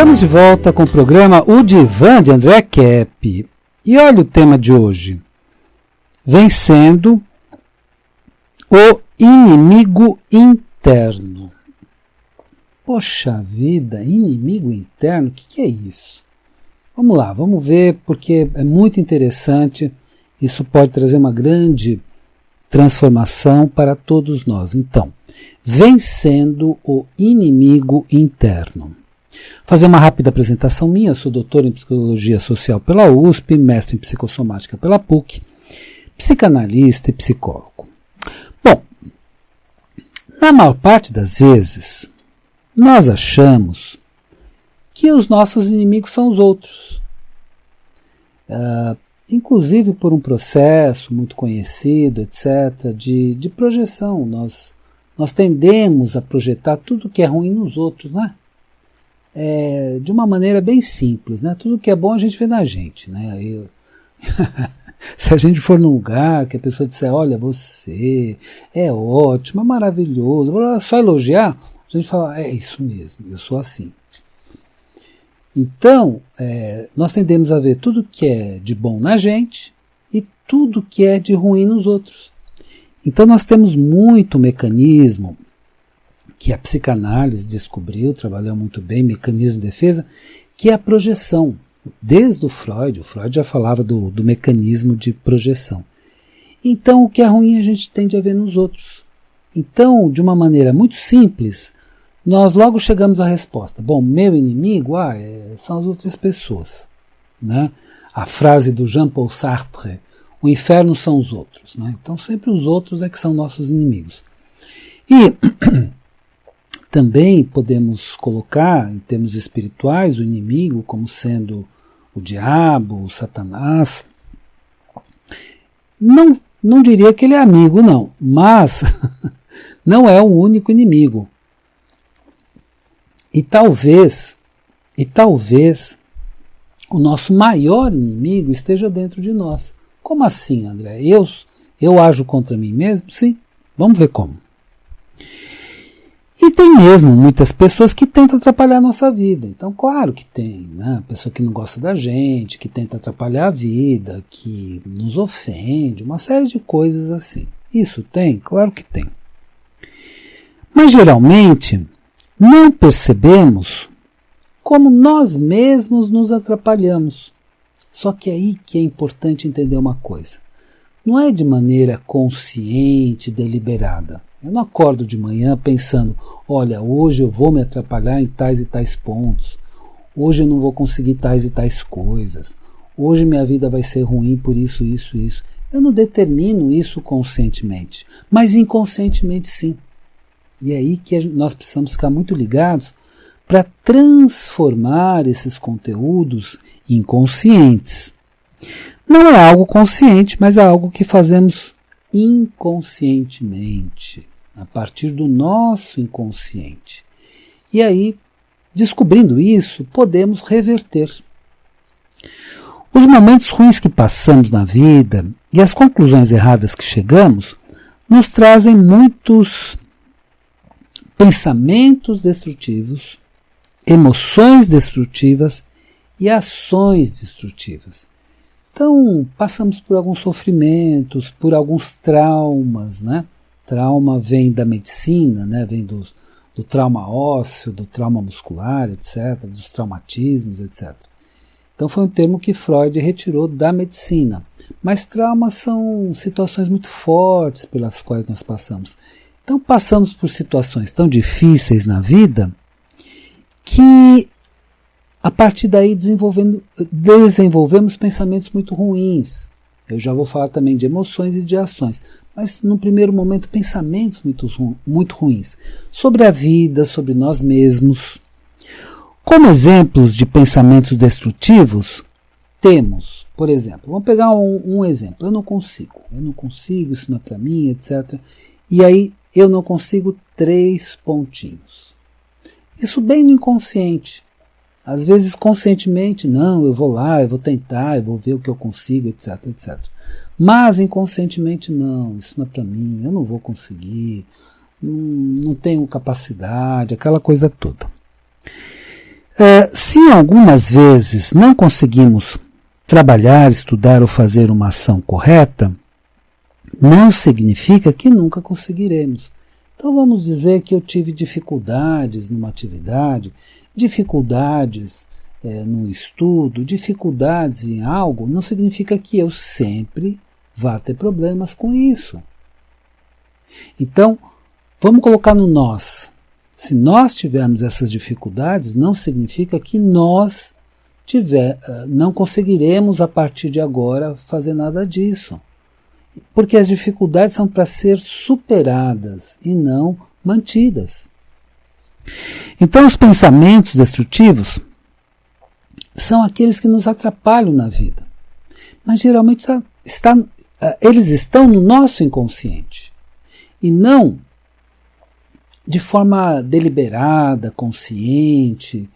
Estamos de volta com o programa O Divã de André Kepp. E olha o tema de hoje: vencendo o inimigo interno. Poxa vida, inimigo interno, o que é isso? Vamos lá, vamos ver, porque é muito interessante. Isso pode trazer uma grande transformação para todos nós. Então, vencendo o inimigo interno. Fazer uma rápida apresentação minha. Eu sou doutor em Psicologia Social pela USP, mestre em Psicossomática pela PUC, psicanalista e psicólogo. Bom, na maior parte das vezes, nós achamos que os nossos inimigos são os outros. Inclusive por um processo muito conhecido, etc., de projeção. Nós tendemos a projetar tudo que é ruim nos outros, não é? De uma maneira bem simples, né? Tudo que é bom a gente vê na gente, né? Se a gente for num lugar que a pessoa disser, olha, você é ótimo, é maravilhoso, só elogiar, a gente fala, é isso mesmo, eu sou assim. Então, nós tendemos a ver tudo que é de bom na gente e tudo que é de ruim nos outros. Então nós temos muito mecanismo que a psicanálise descobriu, trabalhou muito bem, mecanismo de defesa, que é a projeção. Desde o Freud já falava do mecanismo de projeção. Então, o que é ruim a gente tende a ver nos outros. Então, de uma maneira muito simples, nós logo chegamos à resposta. Bom, meu inimigo são as outras pessoas. Né? A frase do Jean-Paul Sartre, o inferno são os outros. Né? Então, sempre os outros é que são nossos inimigos. E também podemos colocar, em termos espirituais, o inimigo como sendo o diabo, o Satanás. Não diria que ele é amigo, não, mas não é o único inimigo. E talvez o nosso maior inimigo esteja dentro de nós. Como assim, André? Eu ajo contra mim mesmo? Sim, vamos ver como. E tem mesmo muitas pessoas que tentam atrapalhar a nossa vida. Então, claro que tem, né? Pessoa que não gosta da gente, que tenta atrapalhar a vida, que nos ofende, uma série de coisas assim. Isso tem? Claro que tem. Mas, geralmente, não percebemos como nós mesmos nos atrapalhamos. Só que aí que é importante entender uma coisa. Não é de maneira consciente, deliberada. Eu não acordo de manhã pensando, olha, hoje eu vou me atrapalhar em tais e tais pontos, hoje eu não vou conseguir tais e tais coisas, hoje minha vida vai ser ruim por isso, isso, isso. Eu não determino isso conscientemente, mas inconscientemente sim. E é aí que nós precisamos ficar muito ligados para transformar esses conteúdos inconscientes. Não é algo consciente, mas é algo que fazemos inconscientemente, a partir do nosso inconsciente. E aí, descobrindo isso, podemos reverter. Os momentos ruins que passamos na vida e as conclusões erradas que chegamos nos trazem muitos pensamentos destrutivos, emoções destrutivas e ações destrutivas. Então, passamos por alguns sofrimentos, por alguns traumas, né? Trauma vem da medicina, né? Vem do trauma ósseo, do trauma muscular, etc., dos traumatismos, etc. Então, foi um termo que Freud retirou da medicina. Mas traumas são situações muito fortes pelas quais nós passamos. Então, passamos por situações tão difíceis na vida que a partir daí desenvolvemos pensamentos muito ruins. Eu já vou falar também de emoções e de ações, mas no primeiro momento pensamentos muito ruins sobre a vida, sobre nós mesmos. Como exemplos de pensamentos destrutivos, temos, por exemplo, vamos pegar um exemplo, eu não consigo, isso não é para mim, etc. E aí eu não consigo 3 pontinhos. Isso bem no inconsciente. Às vezes, conscientemente, não, eu vou lá, eu vou tentar, eu vou ver o que eu consigo, etc, etc. Mas, inconscientemente, não, isso não é para mim, eu não vou conseguir, não tenho capacidade, aquela coisa toda. Se algumas vezes não conseguimos trabalhar, estudar ou fazer uma ação correta, não significa que nunca conseguiremos. Então vamos dizer que eu tive dificuldades numa atividade, dificuldades no estudo, dificuldades em algo, não significa que eu sempre vá ter problemas com isso. Então, vamos colocar no nós. Se nós tivermos essas dificuldades, não significa que nós não conseguiremos a partir de agora fazer nada disso. Porque as dificuldades são para ser superadas e não mantidas. Então, os pensamentos destrutivos são aqueles que nos atrapalham na vida. Mas geralmente eles estão no nosso inconsciente. E não de forma deliberada, consciente.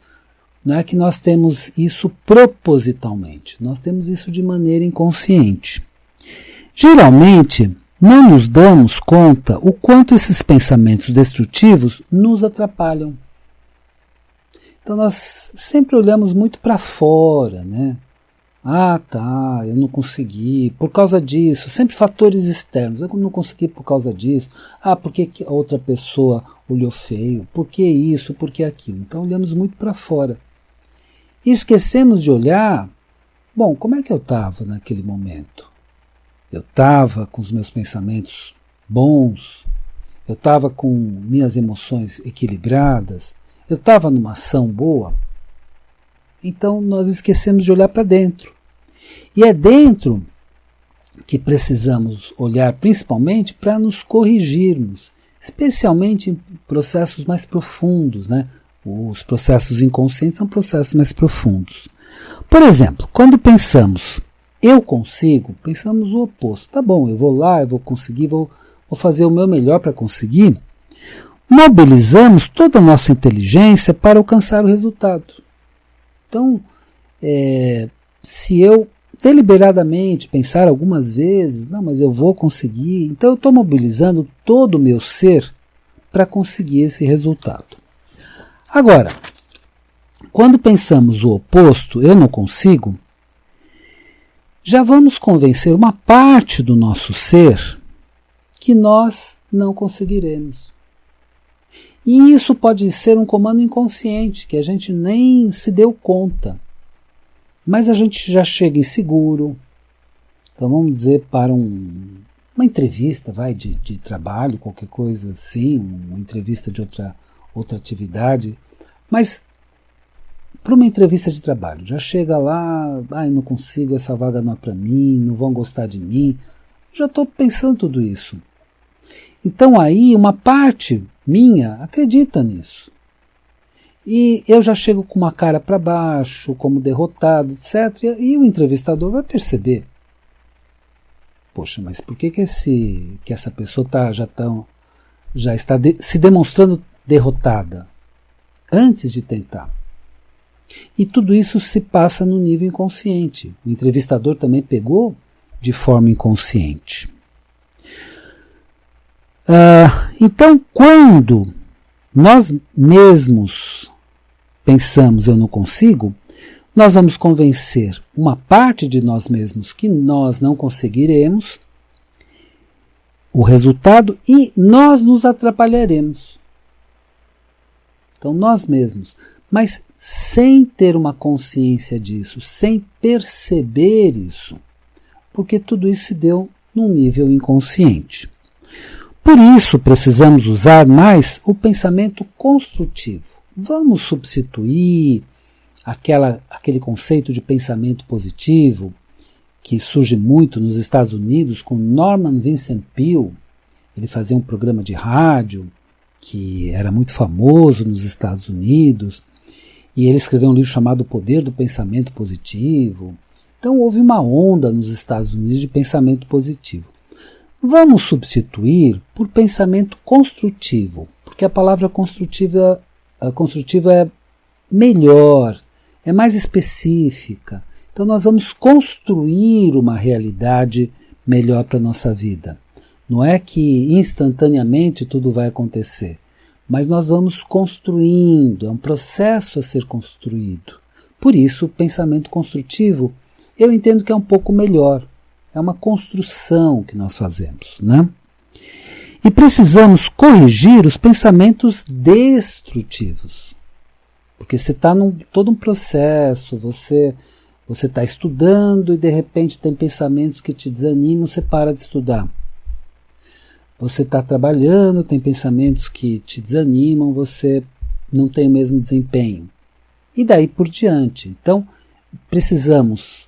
Não é que nós temos isso propositalmente. Nós temos isso de maneira inconsciente. Geralmente, não nos damos conta o quanto esses pensamentos destrutivos nos atrapalham. Então nós sempre olhamos muito para fora, né? Ah, tá, eu não consegui por causa disso. Sempre fatores externos. Eu não consegui por causa disso. Ah, por que a outra pessoa olhou feio? Por que isso? Por que aquilo? Então olhamos muito para fora. E esquecemos de olhar, bom, como é que eu estava naquele momento? Eu estava com os meus pensamentos bons, eu estava com minhas emoções equilibradas, eu estava numa ação boa. Então nós esquecemos de olhar para dentro. E é dentro que precisamos olhar principalmente para nos corrigirmos, especialmente em processos mais profundos, né? Os processos inconscientes são processos mais profundos. Por exemplo, quando pensamos eu consigo, pensamos o oposto. Tá bom, eu vou lá, eu vou conseguir, vou fazer o meu melhor para conseguir. Mobilizamos toda a nossa inteligência para alcançar o resultado. Então, se eu deliberadamente pensar algumas vezes, não, mas eu vou conseguir, então eu estou mobilizando todo o meu ser para conseguir esse resultado. Agora, quando pensamos o oposto, eu não consigo, já vamos convencer uma parte do nosso ser que nós não conseguiremos. E isso pode ser um comando inconsciente, que a gente nem se deu conta. Mas a gente já chega inseguro. Então vamos dizer para uma entrevista de trabalho, qualquer coisa assim, uma entrevista de outra atividade. Mas para uma entrevista de trabalho, já chega lá, não consigo, essa vaga não é para mim, não vão gostar de mim. Já estou pensando tudo isso. Então aí uma parte minha acredita nisso. E eu já chego com uma cara para baixo, como derrotado, etc. E o entrevistador vai perceber. Poxa, mas por que essa pessoa já está se demonstrando derrotada antes de tentar? E tudo isso se passa no nível inconsciente. O entrevistador também pegou de forma inconsciente. Então, quando nós mesmos pensamos eu não consigo, nós vamos convencer uma parte de nós mesmos que nós não conseguiremos o resultado e nós nos atrapalharemos. Então, nós mesmos. Mas sem ter uma consciência disso, sem perceber isso, porque tudo isso se deu num nível inconsciente. Por isso, precisamos usar mais o pensamento construtivo. Vamos substituir aquele conceito de pensamento positivo que surge muito nos Estados Unidos com Norman Vincent Peale. Ele fazia um programa de rádio que era muito famoso nos Estados Unidos. E ele escreveu um livro chamado O Poder do Pensamento Positivo. Então houve uma onda nos Estados Unidos de pensamento positivo. Vamos substituir por pensamento construtivo, porque a palavra construtiva é melhor, é mais específica. Então nós vamos construir uma realidade melhor para a nossa vida. Não é que instantaneamente tudo vai acontecer, mas nós vamos construindo, é um processo a ser construído. Por isso, o pensamento construtivo, eu entendo que é um pouco melhor. É uma construção que nós fazemos, né? E precisamos corrigir os pensamentos destrutivos. Porque você está num todo um processo, você está estudando e de repente tem pensamentos que te desanimam, você para de estudar. Você está trabalhando, tem pensamentos que te desanimam, você não tem o mesmo desempenho. E daí por diante. Então, precisamos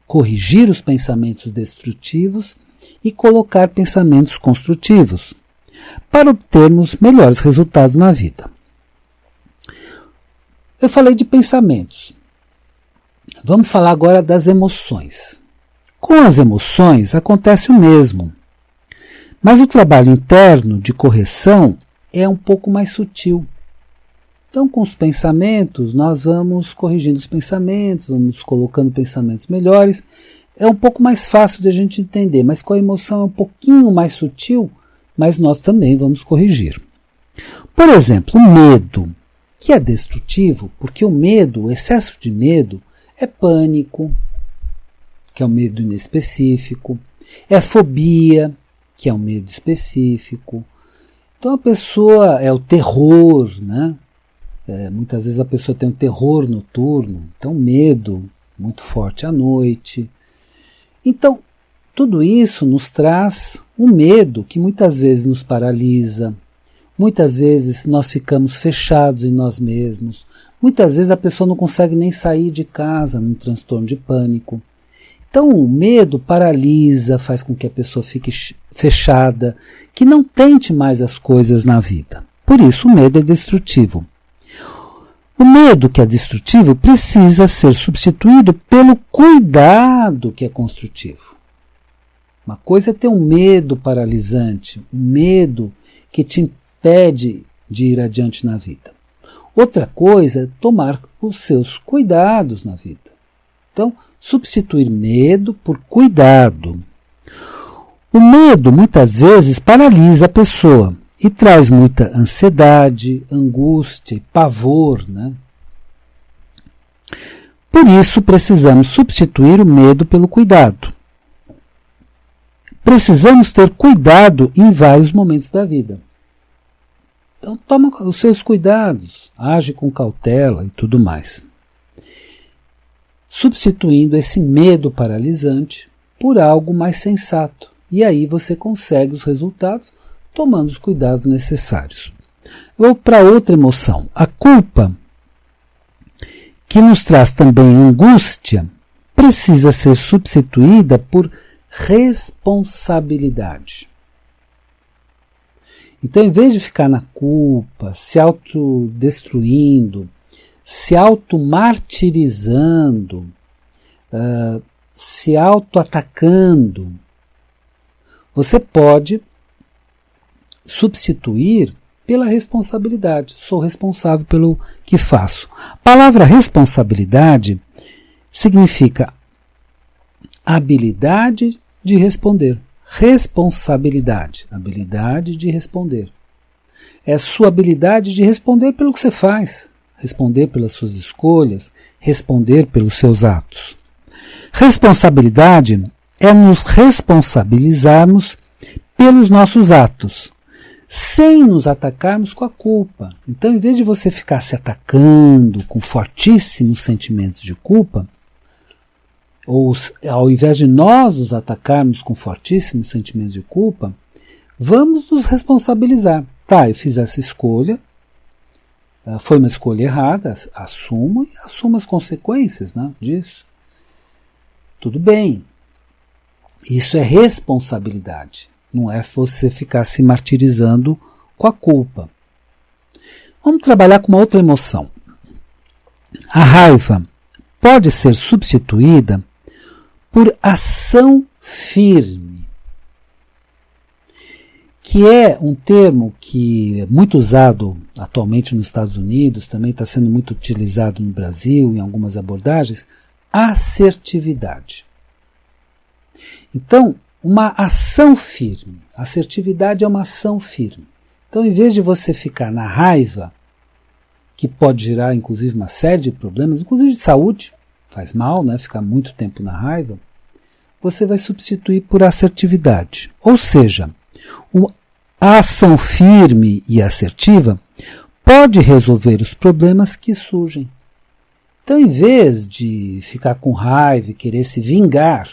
corrigir os pensamentos destrutivos e colocar pensamentos construtivos para obtermos melhores resultados na vida. Eu falei de pensamentos. Vamos falar agora das emoções. Com as emoções acontece o mesmo, mas o trabalho interno de correção é um pouco mais sutil. Então, com os pensamentos, nós vamos corrigindo os pensamentos, vamos colocando pensamentos melhores. É um pouco mais fácil de a gente entender, mas com a emoção é um pouquinho mais sutil, mas nós também vamos corrigir. Por exemplo, o medo, que é destrutivo, porque o medo, o excesso de medo, é pânico, que é um medo inespecífico, é fobia, que é um medo específico. Então a pessoa é o terror, né? Muitas vezes a pessoa tem um terror noturno, então medo muito forte à noite. Então, tudo isso nos traz um medo que muitas vezes nos paralisa, muitas vezes nós ficamos fechados em nós mesmos, muitas vezes a pessoa não consegue nem sair de casa num transtorno de pânico. Então o medo paralisa, faz com que a pessoa fique fechada, que não tente mais as coisas na vida. Por isso o medo é destrutivo. O medo que é destrutivo precisa ser substituído pelo cuidado que é construtivo. Uma coisa é ter um medo paralisante, um medo que te impede de ir adiante na vida. Outra coisa é tomar os seus cuidados na vida. Então, substituir medo por cuidado. O medo muitas vezes paralisa a pessoa e traz muita ansiedade, angústia e pavor, né? Por isso precisamos substituir o medo pelo cuidado. Precisamos ter cuidado em vários momentos da vida. Então toma os seus cuidados, age com cautela e tudo mais. Substituindo esse medo paralisante por algo mais sensato. E aí você consegue os resultados tomando os cuidados necessários. Vou para outra emoção, a culpa, que nos traz também angústia, precisa ser substituída por responsabilidade. Então, em vez de ficar na culpa, se autodestruindo, se automartirizando, se autoatacando, você pode substituir pela responsabilidade. Sou responsável pelo que faço. A palavra responsabilidade significa habilidade de responder. Responsabilidade, habilidade de responder. É a sua habilidade de responder pelo que você faz, responder pelas suas escolhas, responder pelos seus atos. Responsabilidade é nos responsabilizarmos pelos nossos atos, sem nos atacarmos com a culpa. Então, em vez de você ficar se atacando com fortíssimos sentimentos de culpa, ou ao invés de nós nos atacarmos com fortíssimos sentimentos de culpa, vamos nos responsabilizar. Tá, eu fiz essa escolha, foi uma escolha errada, assumo e assumo as consequências, né, disso. Tudo bem. Isso é responsabilidade. Não é você ficar se martirizando com a culpa. Vamos trabalhar com uma outra emoção. A raiva pode ser substituída por ação firme, que é um termo que é muito usado atualmente nos Estados Unidos, também está sendo muito utilizado no Brasil, em algumas abordagens, assertividade. Então, uma ação firme. Assertividade é uma ação firme. Então, em vez de você ficar na raiva, que pode gerar, inclusive, uma série de problemas, inclusive de saúde, faz mal, né, ficar muito tempo na raiva, você vai substituir por assertividade. Ou seja, a ação firme e assertiva pode resolver os problemas que surgem. Então, em vez de ficar com raiva e querer se vingar,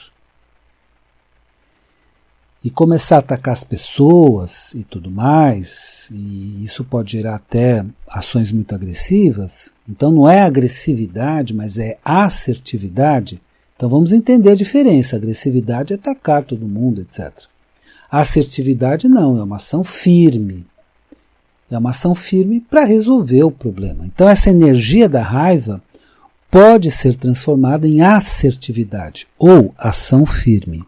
e começar a atacar as pessoas e tudo mais, e isso pode gerar até ações muito agressivas, então não é agressividade, mas é assertividade. Então vamos entender a diferença. A agressividade é atacar todo mundo, etc. A assertividade não, é uma ação firme. É uma ação firme para resolver o problema. Então essa energia da raiva pode ser transformada em assertividade ou ação firme.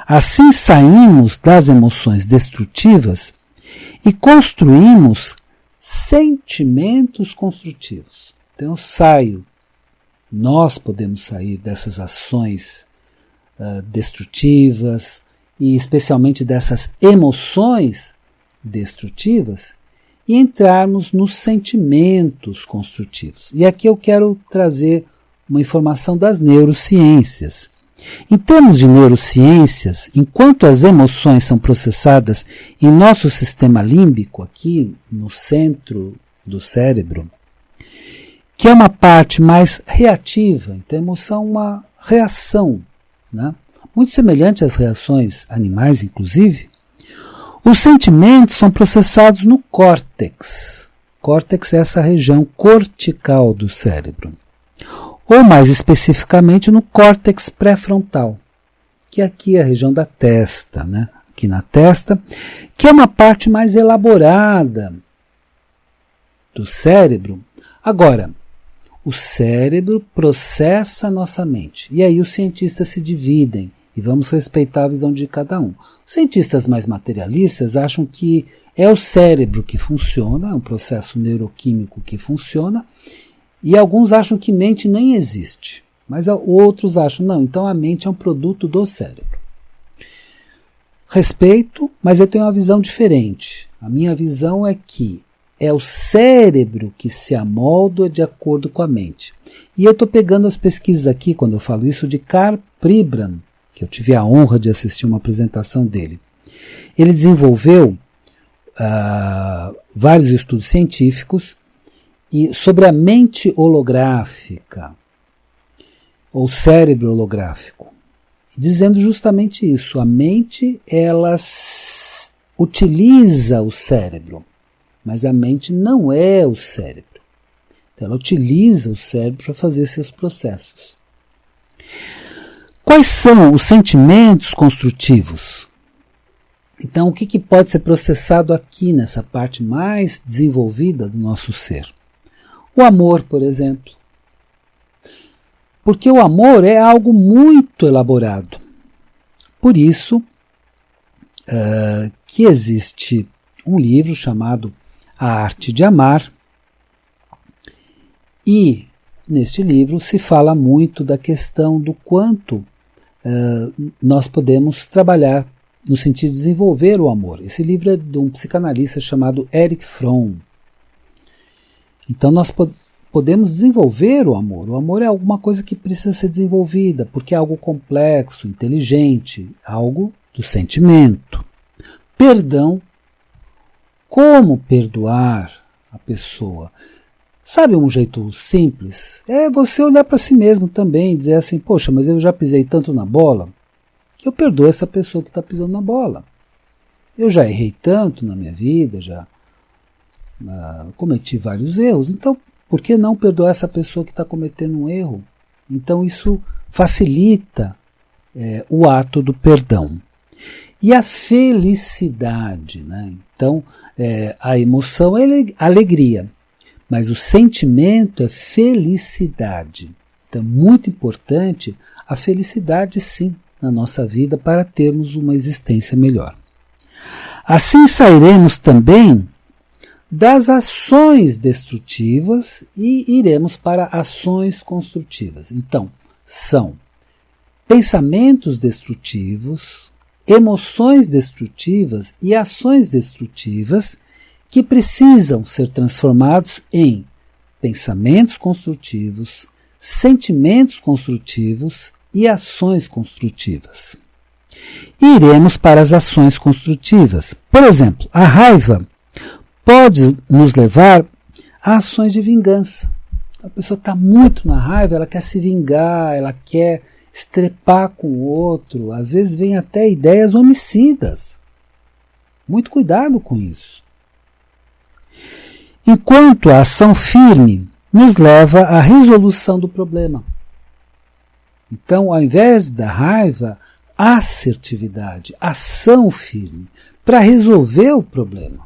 Assim saímos das emoções destrutivas e construímos sentimentos construtivos. Então nós podemos sair dessas ações destrutivas e especialmente dessas emoções destrutivas e entrarmos nos sentimentos construtivos. E aqui eu quero trazer uma informação das neurociências. Em termos de neurociências, enquanto as emoções são processadas em nosso sistema límbico, aqui no centro do cérebro, que é uma parte mais reativa, então a emoção é uma reação, né? Muito semelhante às reações animais, inclusive, os sentimentos são processados no córtex. Córtex é essa região cortical do cérebro. Ou mais especificamente no córtex pré-frontal, que aqui é a região da testa, né? Aqui na testa, que é uma parte mais elaborada do cérebro. Agora, o cérebro processa a nossa mente, e aí os cientistas se dividem, e vamos respeitar a visão de cada um. Os cientistas mais materialistas acham que é o cérebro que funciona, é um processo neuroquímico que funciona, e alguns acham que mente nem existe, mas outros acham, não, então a mente é um produto do cérebro. Respeito, mas eu tenho uma visão diferente. A minha visão é que é o cérebro que se amolda de acordo com a mente. E eu estou pegando as pesquisas aqui, quando eu falo isso, de Karl Pribram, que eu tive a honra de assistir uma apresentação dele. Ele desenvolveu vários estudos científicos sobre a mente holográfica, ou cérebro holográfico, dizendo justamente isso. A mente, ela utiliza o cérebro, mas a mente não é o cérebro. Então, ela utiliza o cérebro para fazer seus processos. Quais são os sentimentos construtivos? Então, o que pode ser processado aqui nessa parte mais desenvolvida do nosso ser? O amor, por exemplo. Porque o amor é algo muito elaborado. Por isso que existe um livro chamado A Arte de Amar, e neste livro se fala muito da questão do quanto nós podemos trabalhar no sentido de desenvolver o amor. Esse livro é de um psicanalista chamado Erich Fromm. Então nós podemos desenvolver o amor. O amor é alguma coisa que precisa ser desenvolvida, porque é algo complexo, inteligente, algo do sentimento. Perdão. Como perdoar a pessoa? Sabe um jeito simples? É você olhar para si mesmo também e dizer assim, poxa, mas eu já pisei tanto na bola que eu perdoo essa pessoa que está pisando na bola. Eu já errei tanto na minha vida, já cometi vários erros, então por que não perdoar essa pessoa que está cometendo um erro? Então isso facilita o ato do perdão. E a felicidade, né? Então a emoção é alegria, mas o sentimento é felicidade. Então é muito importante a felicidade, sim, na nossa vida para termos uma existência melhor. Assim sairemos também das ações destrutivas e iremos para ações construtivas. Então, são pensamentos destrutivos, emoções destrutivas e ações destrutivas que precisam ser transformados em pensamentos construtivos, sentimentos construtivos e ações construtivas. E iremos para as ações construtivas. Por exemplo, a raiva pode nos levar a ações de vingança. A pessoa está muito na raiva, ela quer se vingar, ela quer estrepar com o outro, às vezes vem até ideias homicidas. Muito cuidado com isso. Enquanto a ação firme nos leva à resolução do problema. Então, ao invés da raiva, assertividade, ação firme, para resolver o problema.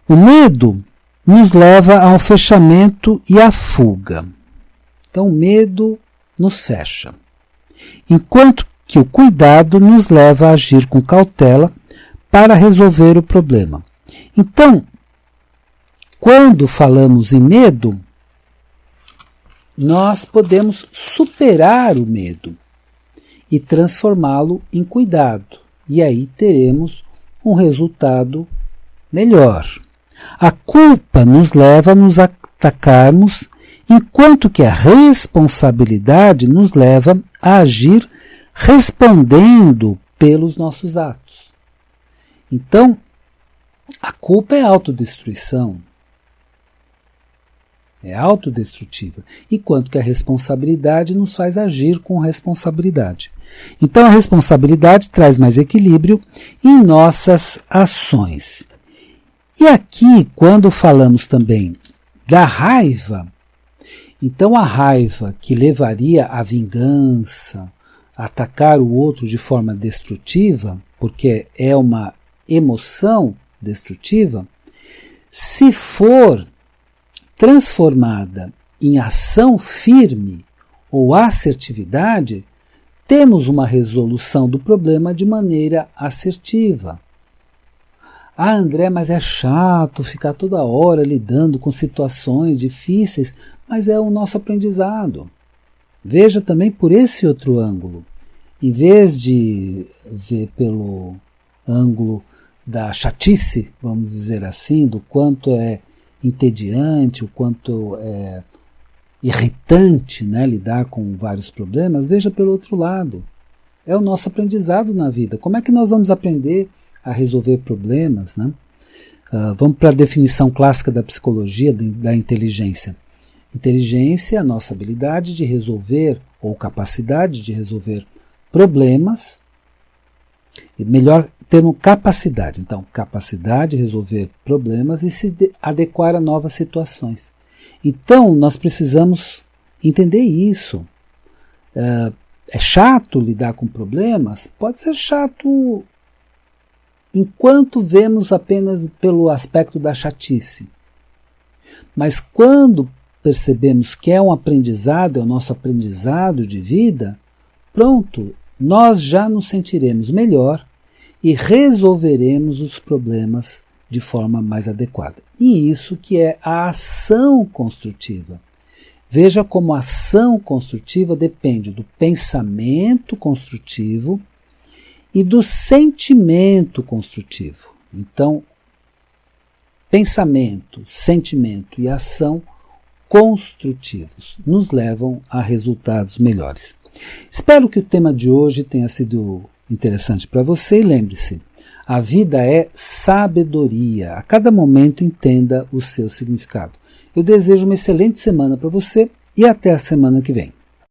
O medo nos leva a um fechamento e à fuga. Então, o medo nos fecha. Enquanto que o cuidado nos leva a agir com cautela para resolver o problema. Então, quando falamos em medo, nós podemos superar o medo e transformá-lo em cuidado. E aí teremos um resultado melhor. A culpa nos leva a nos atacarmos, enquanto que a responsabilidade nos leva a agir respondendo pelos nossos atos. Então, a culpa é autodestruição. É autodestrutiva, enquanto que a responsabilidade nos faz agir com responsabilidade. Então a responsabilidade traz mais equilíbrio em nossas ações. E aqui, quando falamos também da raiva, então a raiva que levaria à vingança, a atacar o outro de forma destrutiva, porque é uma emoção destrutiva, se for transformada em ação firme ou assertividade, temos uma resolução do problema de maneira assertiva. Ah, André, mas é chato ficar toda hora lidando com situações difíceis, mas é o nosso aprendizado. Veja também por esse outro ângulo. Em vez de ver pelo ângulo da chatice, vamos dizer assim, do quanto é entediante, o quanto é irritante, né, lidar com vários problemas, veja pelo outro lado. É o nosso aprendizado na vida. Como é que nós vamos aprender a resolver problemas, né? Vamos para a definição clássica da psicologia da inteligência. Inteligência é a nossa habilidade de resolver, ou capacidade de resolver problemas. Melhor termo, capacidade. Então, capacidade de resolver problemas e se adequar a novas situações. Então, nós precisamos entender isso. É chato lidar com problemas? Pode ser chato enquanto vemos apenas pelo aspecto da chatice. Mas quando percebemos que é um aprendizado, é o nosso aprendizado de vida, pronto, nós já nos sentiremos melhor e resolveremos os problemas de forma mais adequada. E isso que é a ação construtiva. Veja como a ação construtiva depende do pensamento construtivo e do sentimento construtivo. Então, pensamento, sentimento e ação construtivos nos levam a resultados melhores. Espero que o tema de hoje tenha sido interessante para você e lembre-se, a vida é sabedoria. A cada momento entenda o seu significado. Eu desejo uma excelente semana para você e até a semana que vem.